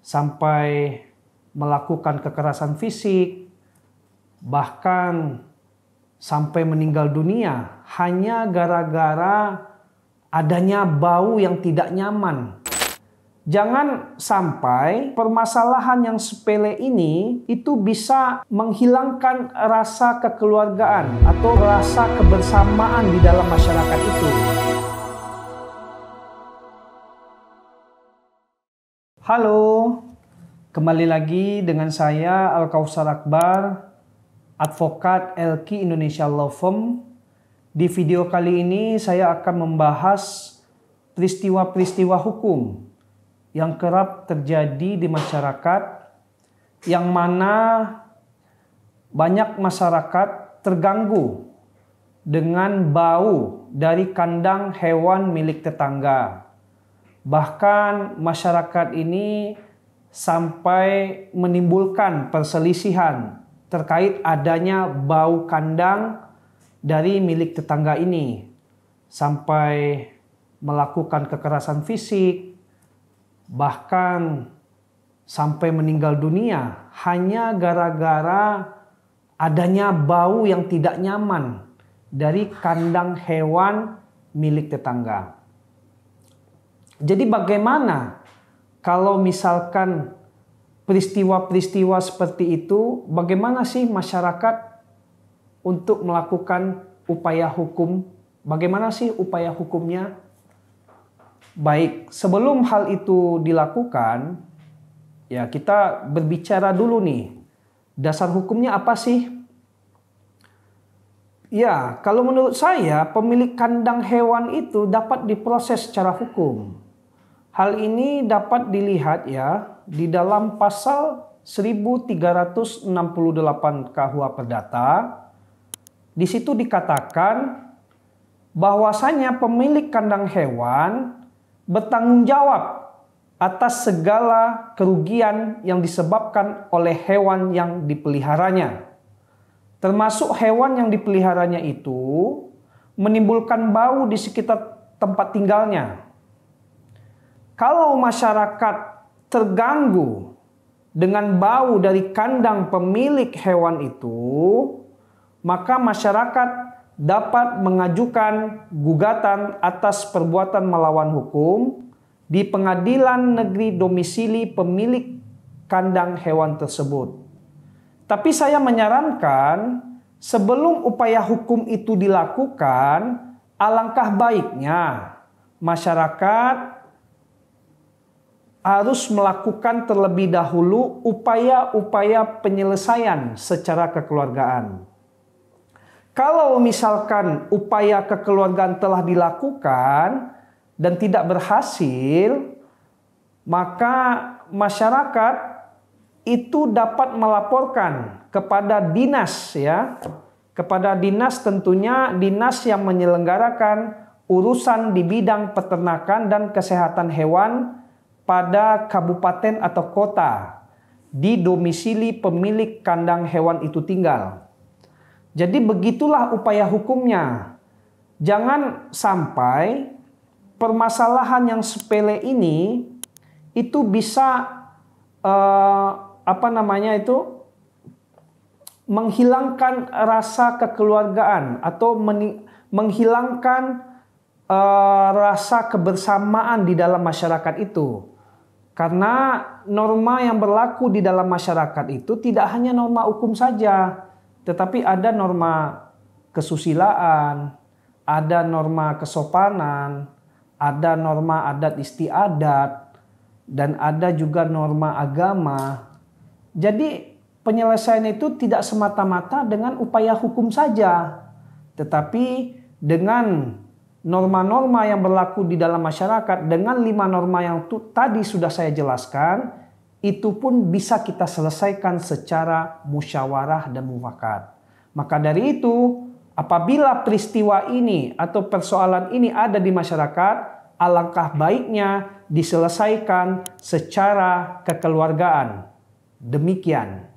sampai melakukan kekerasan fisik, bahkan sampai meninggal dunia hanya gara-gara adanya bau yang tidak nyaman. Jangan sampai permasalahan yang sepele ini itu bisa menghilangkan rasa kekeluargaan atau rasa kebersamaan di dalam masyarakat itu. Halo, kembali lagi dengan saya Al-Kausar Akbar, advokat LQ Indonesia Law Firm. Di video kali ini saya akan membahas peristiwa-peristiwa hukum yang kerap terjadi di masyarakat, yang mana banyak masyarakat terganggu dengan bau dari kandang hewan milik tetangga. Bahkan masyarakat ini sampai menimbulkan perselisihan terkait adanya bau kandang dari milik tetangga ini, sampai melakukan kekerasan fisik, bahkan sampai meninggal dunia hanya gara-gara adanya bau yang tidak nyaman dari kandang hewan milik tetangga. Jadi bagaimana kalau misalkan peristiwa-peristiwa seperti itu, bagaimana sih masyarakat untuk melakukan upaya hukum? Bagaimana sih upaya hukumnya? Baik, sebelum hal itu dilakukan, ya kita berbicara dulu nih, dasar hukumnya apa sih? Ya, kalau menurut saya pemilik kandang hewan itu dapat diproses secara hukum. Hal ini dapat dilihat ya di dalam pasal 1368 KUH Perdata. Di situ dikatakan bahwasanya pemilik kandang hewan bertanggung jawab atas segala kerugian yang disebabkan oleh hewan yang dipeliharanya. Termasuk hewan yang dipeliharanya itu menimbulkan bau di sekitar tempat tinggalnya. Kalau masyarakat terganggu dengan bau dari kandang pemilik hewan itu, maka masyarakat dapat mengajukan gugatan atas perbuatan melawan hukum di Pengadilan Negeri Domisili pemilik kandang hewan tersebut. Tapi saya menyarankan sebelum upaya hukum itu dilakukan, alangkah baiknya masyarakat harus melakukan terlebih dahulu upaya-upaya penyelesaian secara kekeluargaan. Kalau misalkan upaya kekeluargaan telah dilakukan dan tidak berhasil, maka masyarakat itu dapat melaporkan kepada dinas ya, kepada dinas, tentunya dinas yang menyelenggarakan urusan di bidang peternakan dan kesehatan hewan pada kabupaten atau kota di domisili pemilik kandang hewan itu tinggal. Jadi begitulah upaya hukumnya. Jangan sampai permasalahan yang sepele ini itu bisa menghilangkan rasa kekeluargaan atau menghilangkan rasa kebersamaan di dalam masyarakat itu. Karena norma yang berlaku di dalam masyarakat itu tidak hanya norma hukum saja, tetapi ada norma kesusilaan, ada norma kesopanan, ada norma adat istiadat, dan ada juga norma agama. Jadi penyelesaian itu tidak semata-mata dengan upaya hukum saja, tetapi dengan norma-norma yang berlaku di dalam masyarakat, dengan 5 norma yang tadi sudah saya jelaskan, itu pun bisa kita selesaikan secara musyawarah dan mufakat. Maka dari itu, apabila peristiwa ini atau persoalan ini ada di masyarakat, alangkah baiknya diselesaikan secara kekeluargaan. Demikian.